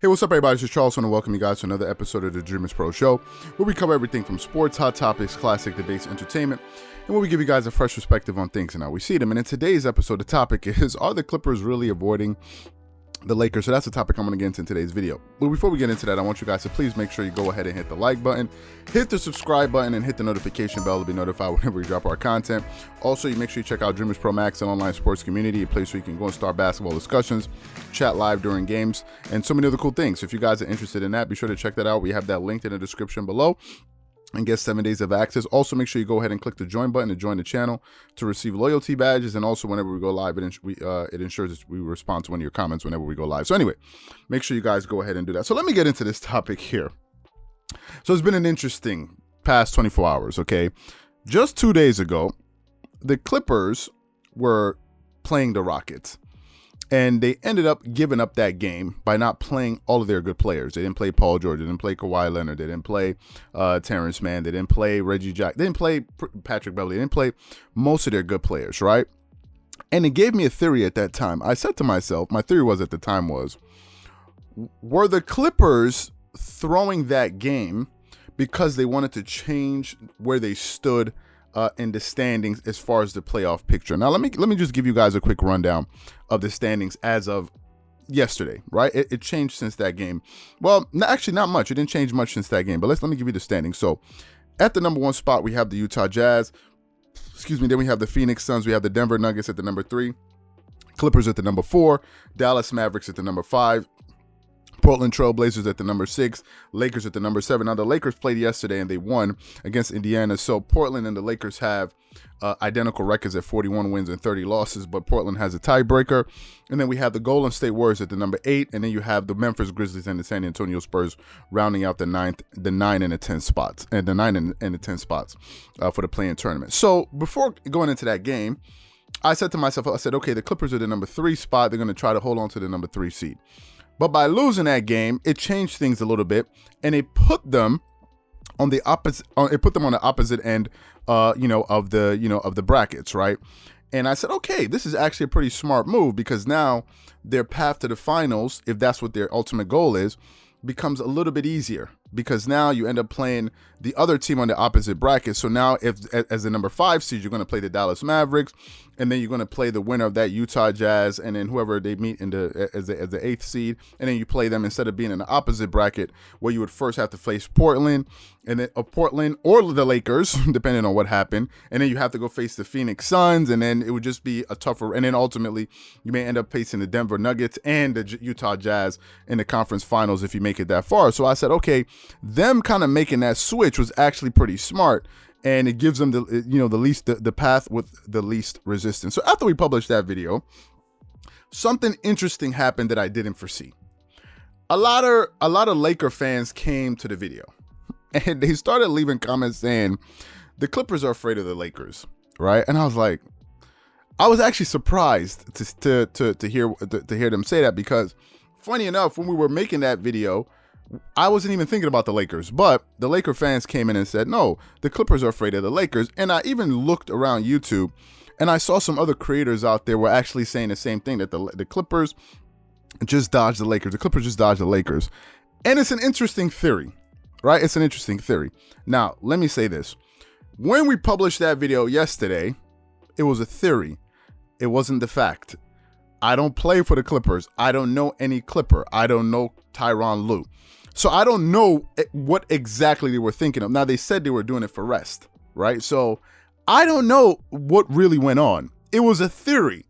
Hey, what's up, everybody? This is Charles. I want to welcome you guys to another episode of the Dreamerspro Show, where we cover everything from sports, hot topics, classic debates, entertainment, and where we give you guys a fresh perspective on things and how we see them. And in today's episode, the topic is, are the Clippers really avoiding the Lakers? So that's the topic I'm going to get into in today's video. But before we get into that, I want you guys to please make sure you go ahead and hit the like button, hit the subscribe button, and hit the notification bell to be notified whenever we drop our content. Also, you make sure you check out Dreamerspro Max, an online sports community, a place where you can go and start basketball discussions, chat live during games, and so many other cool things. So if you guys are interested in that, be sure to check that out. We have that linked in the description below and get 7 days of access. Also, make sure you go ahead and click the join button to join the channel to receive loyalty badges. And also, whenever we go live, it ensures that we respond to one of your comments whenever we go live. So anyway, make sure you guys go ahead and do that. So let me get into this topic here. So it's been an interesting past 24 hours, okay? Just 2 days ago, the Clippers were playing the Rockets. And they ended up giving up that game by not playing all of their good players. They didn't play Paul George. They didn't play Kawhi Leonard. They didn't play Terrence Mann. They didn't play Reggie Jackson. They didn't play Patrick Beverley. They didn't play most of their good players, right? And it gave me a theory at that time. I said to myself, my theory was at the time was, were the Clippers throwing that game because they wanted to change where they stood in the standings as far as the playoff picture? Now, let me just give you guys a quick rundown of the standings as of yesterday, right? It changed since that game. Well, actually not much. It didn't change much since that game, but let me give you the standings. So at the number 1 spot, we have the Utah Jazz. Then we have the Phoenix Suns. We have the Denver Nuggets at the number 3. Clippers at the number 4. Dallas Mavericks at the number 5. Portland Trail Blazers at the number 6, Lakers at the number 7. Now, the Lakers played yesterday and they won against Indiana. So Portland and the Lakers have identical records at 41 wins and 30 losses, but Portland has a tiebreaker. And then we have the Golden State Warriors at the number 8, and then you have the Memphis Grizzlies and the San Antonio Spurs rounding out the 9 and the 10 spots, and the 9 and the 10 spots for the play-in tournament. So before going into that game, I said to myself, I said, okay, the Clippers are the number 3 spot. They're going to try to hold on to the number 3 seed. But by losing that game, it changed things a little bit, and it put them on the opposite. It put them on the opposite end, of the brackets, right? And I said, okay, this is actually a pretty smart move, because now their path to the finals, if that's what their ultimate goal is, becomes a little bit easier, because now you end up playing the other team on the opposite bracket. So now, if as the number 5 seed, you're going to play the Dallas Mavericks, and then you're going to play the winner of that Utah Jazz, and then whoever they meet in as the 8th seed, and then you play them instead of being in the opposite bracket where you would first have to face Portland, and then Portland or the Lakers, depending on what happened, and then you have to go face the Phoenix Suns, and then it would just be a tougher. And then ultimately, you may end up facing the Denver Nuggets and the Utah Jazz in the conference finals if you make it that far. So I said, okay, them kind of making that switch was actually pretty smart, and it gives them the path with the least resistance. So after we published that video, something interesting happened that I didn't foresee. A lot of Laker fans came to the video, and they started leaving comments saying the Clippers are afraid of the Lakers, right? And I was actually surprised to hear them say that, because funny enough, when we were making that video, I wasn't even thinking about the Lakers, but the Laker fans came in and said, no, the Clippers are afraid of the Lakers. And I even looked around YouTube, and I saw some other creators out there were actually saying the same thing, that the Clippers just dodged the Lakers. The Clippers just dodged the Lakers. And it's an interesting theory, right? It's an interesting theory. Now, let me say this. When we published that video yesterday, it was a theory. It wasn't the fact. I don't play for the Clippers. I don't know any Clipper. I don't know Tyronn Lue. So I don't know what exactly they were thinking of. Now, they said they were doing it for rest, right? So I don't know what really went on. It was a theory.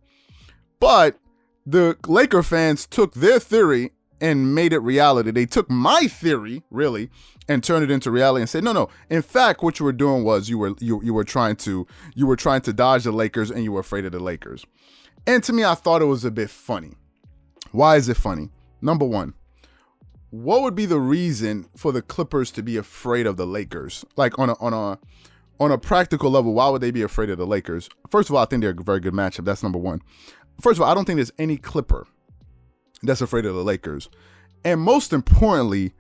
But the Laker fans took their theory and made it reality. They took my theory, really, and turned it into reality and said, no. In fact, what you were doing was you were trying to dodge the Lakers, and you were afraid of the Lakers. And to me, I thought it was a bit funny. Why is it funny? Number 1, what would be the reason for the Clippers to be afraid of the Lakers? Like on a practical level, why would they be afraid of the Lakers? First of all, I think they're a very good matchup. That's number 1. First of all, I don't think there's any Clipper that's afraid of the Lakers. And most importantly,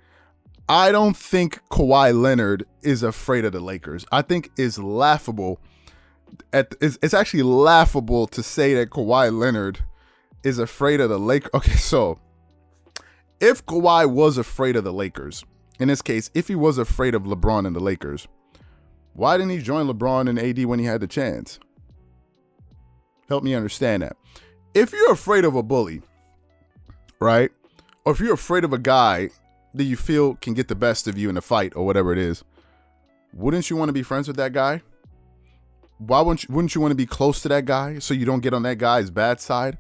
I don't think Kawhi Leonard is afraid of the Lakers. I think it's laughable. It's actually laughable to say that Kawhi Leonard is afraid of the Lakers. Okay, so if Kawhi was afraid of the Lakers, in this case, if he was afraid of LeBron and the Lakers, why didn't he join LeBron and AD when he had the chance? Help me understand that. If you're afraid of a bully, right? Or if you're afraid of a guy that you feel can get the best of you in a fight or whatever it is, wouldn't you want to be friends with that guy? Why wouldn't you want to be close to that guy so you don't get on that guy's bad side?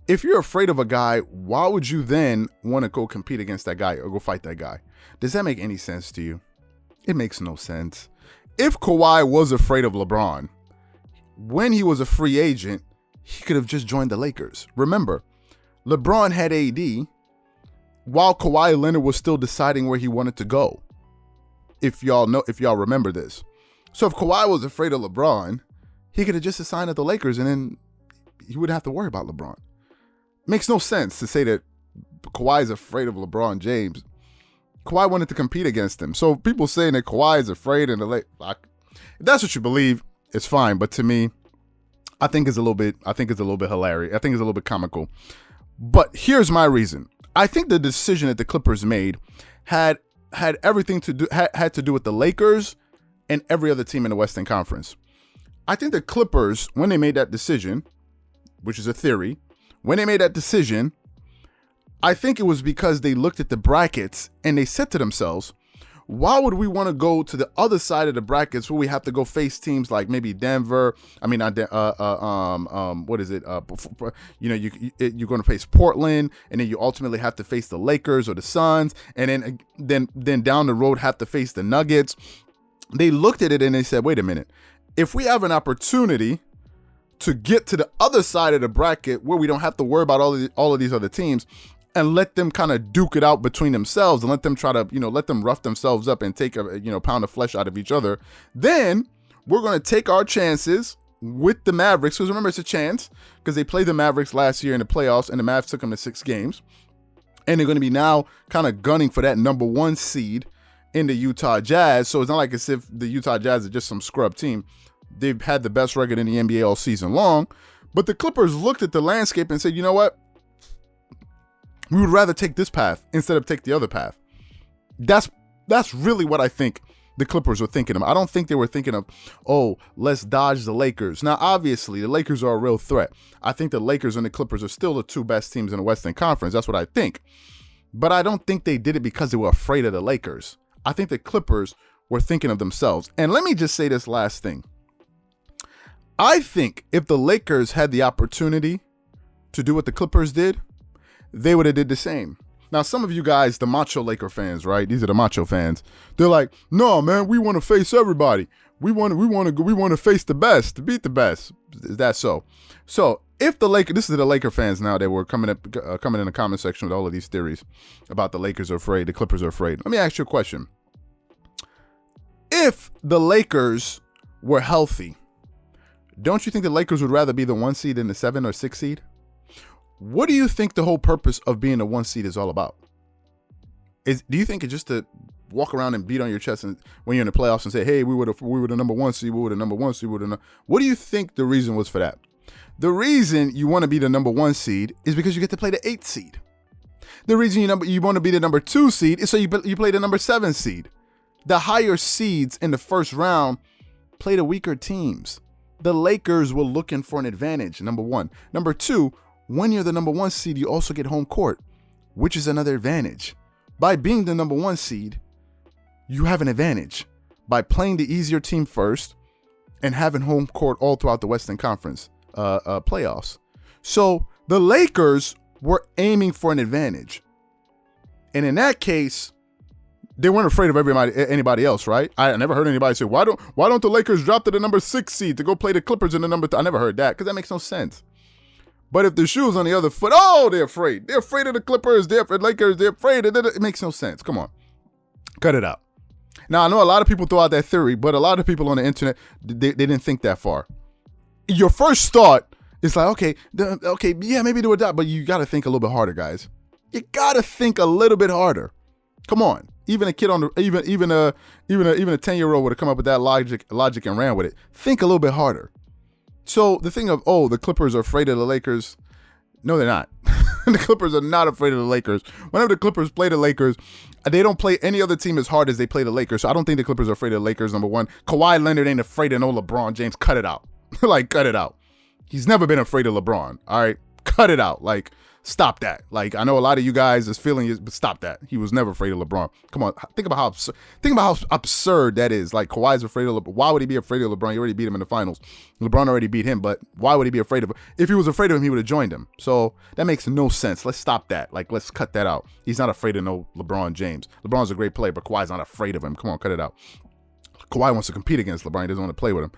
If you're afraid of a guy, why would you then want to go compete against that guy or go fight that guy? Does that make any sense to you? It makes no sense. If Kawhi was afraid of LeBron, when he was a free agent, he could have just joined the Lakers. Remember, LeBron had AD while Kawhi Leonard was still deciding where he wanted to go. If y'all remember this. So if Kawhi was afraid of LeBron, he could have just signed at the Lakers and then he wouldn't have to worry about LeBron. Makes no sense to say that Kawhi is afraid of LeBron James. Kawhi wanted to compete against him. So people saying that Kawhi is afraid in the Lakers, if that's what you believe, it's fine. But to me, I think it's a little bit hilarious. I think it's a little bit comical. But here's my reason. I think the decision that the Clippers made had everything to do had to do with the Lakers and every other team in the Western Conference. I think the Clippers, when they made that decision, which is a theory, when they made that decision, I think it was because they looked at the brackets and they said to themselves, why would we want to go to the other side of the brackets where we have to go face teams like maybe Denver? I mean, what is it? You're going to face Portland, and then you ultimately have to face the Lakers or the Suns, and then down the road have to face the Nuggets. They looked at it and they said, wait a minute, if we have an opportunity to get to the other side of the bracket where we don't have to worry about all of these other teams, and let them kind of duke it out between themselves and let them try to, let them rough themselves up and take a pound of flesh out of each other, then we're going to take our chances with the Mavericks. Because remember, it's a chance because they played the Mavericks last year in the playoffs and the Mavs took them to 6 games. And they're going to be now kind of gunning for that number 1 seed in the Utah Jazz. So it's not like as if the Utah Jazz are just some scrub team. They've had the best record in the NBA all season long. But the Clippers looked at the landscape and said, you know what? We would rather take this path instead of take the other path. That's really what I think the Clippers were thinking of. I don't think they were thinking of, let's dodge the Lakers. Now, obviously, the Lakers are a real threat. I think the Lakers and the Clippers are still the 2 best teams in the Western Conference. That's what I think. But I don't think they did it because they were afraid of the Lakers. I think the Clippers were thinking of themselves. And let me just say this last thing. I think if the Lakers had the opportunity to do what the Clippers did, they would have did the same. Now, some of you guys, the macho Laker fans, right? These are the macho fans. They're like, no, man, we want to face everybody. We want to face the best, to beat the best. Is that so? So if the Lakers, this is the Laker fans now that were coming in the comment section with all of these theories about the Lakers are afraid, the Clippers are afraid. Let me ask you a question. If the Lakers were healthy, don't you think the Lakers would rather be the 1 seed than the 7 or 6 seed? What do you think the whole purpose of being a 1 seed is all about? Do you think it's just to walk around and beat on your chest and when you're in the playoffs and say, hey, we were the number 1 seed, we were the number 1 seed, what do you think the reason was for that? The reason you want to be the number 1 seed is because you get to play the 8th seed. The reason you want to be the number 2 seed is so you play the number 7 seed. The higher seeds in the first round play the weaker teams. The Lakers were looking for an advantage, number 1. Number 2, when you're the number 1 seed, you also get home court, which is another advantage. By being the number 1 seed, you have an advantage by playing the easier team first and having home court all throughout the Western Conference playoffs. So the Lakers were aiming for an advantage. And in that case, they weren't afraid of anybody else, right? I never heard anybody say, why don't the Lakers drop to the number 6 seed to go play the Clippers in the number 3? I never heard that because that makes no sense. But if the shoe's on the other foot, they're afraid. They're afraid of the Clippers. They're afraid of the Lakers. They're afraid. It makes no sense. Come on. Cut it out. Now, I know a lot of people throw out that theory, but a lot of people on the internet, they didn't think that far. Your first thought is like, yeah, maybe they would die, but you got to think a little bit harder, guys. You got to think a little bit harder. Come on. Even a kid even a 10-year-old would have come up with that logic and ran with it. Think a little bit harder. So the thing of, the Clippers are afraid of the Lakers, No, they're not. The Clippers are not afraid of the Lakers. Whenever the Clippers play the Lakers, they don't play any other team as hard as they play the Lakers. So I don't think the Clippers are afraid of the Lakers, number one. Kawhi Leonard ain't afraid of no LeBron James. Cut it out. Like, cut it out. He's never been afraid of LeBron. All right? Cut it out. Like, stop that. Like, I know a lot of you guys is feeling it, but stop that. He was never afraid of LeBron. Come on. Think about how absurd that is. Like, Kawhi's afraid of LeBron. Why would he be afraid of LeBron? He already beat him in the finals. LeBron already beat him, but why would he be afraid of him? If he was afraid of him, he would have joined him. So that makes no sense. Let's stop that. Like, let's cut that out. He's not afraid of no LeBron James. LeBron's a great player, but Kawhi's not afraid of him. Come on, cut it out. Kawhi wants to compete against LeBron. He doesn't want to play with him.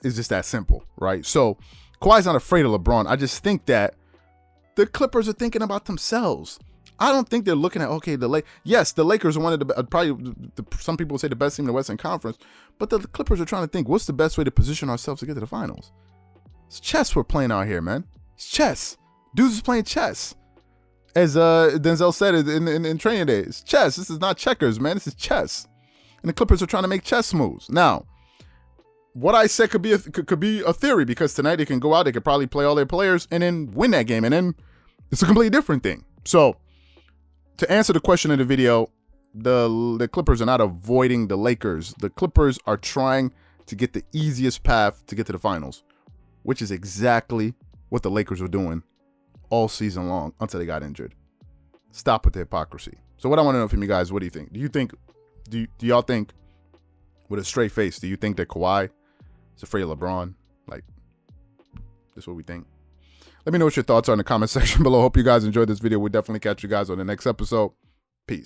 It's just that simple, right? So Kawhi's not afraid of LeBron. I just think that the Clippers are thinking about themselves. I don't think they're looking at, okay, yes, the Lakers are one of the, probably some people would say the best team in the Western Conference, but the Clippers are trying to think, what's the best way to position ourselves to get to the finals? It's chess we're playing out here, man. It's chess. Dudes is playing chess. As Denzel said in training days, it's chess. This is not checkers, man. This is chess. And the Clippers are trying to make chess moves. Now, what I said could be a theory, because tonight they can go out, they could probably play all their players and then win that game, and then it's a completely different thing. So, to answer the question in the video, the Clippers are not avoiding the Lakers. The Clippers are trying to get the easiest path to get to the finals, which is exactly what the Lakers were doing all season long until they got injured. Stop with the hypocrisy. So what I want to know from you guys, what do you think? Do y'all think, with a straight face, do you think that Kawhi is afraid of LeBron? Like, this is what we think. Let me know what your thoughts are in the comment section below. Hope you guys enjoyed this video. We'll definitely catch you guys on the next episode.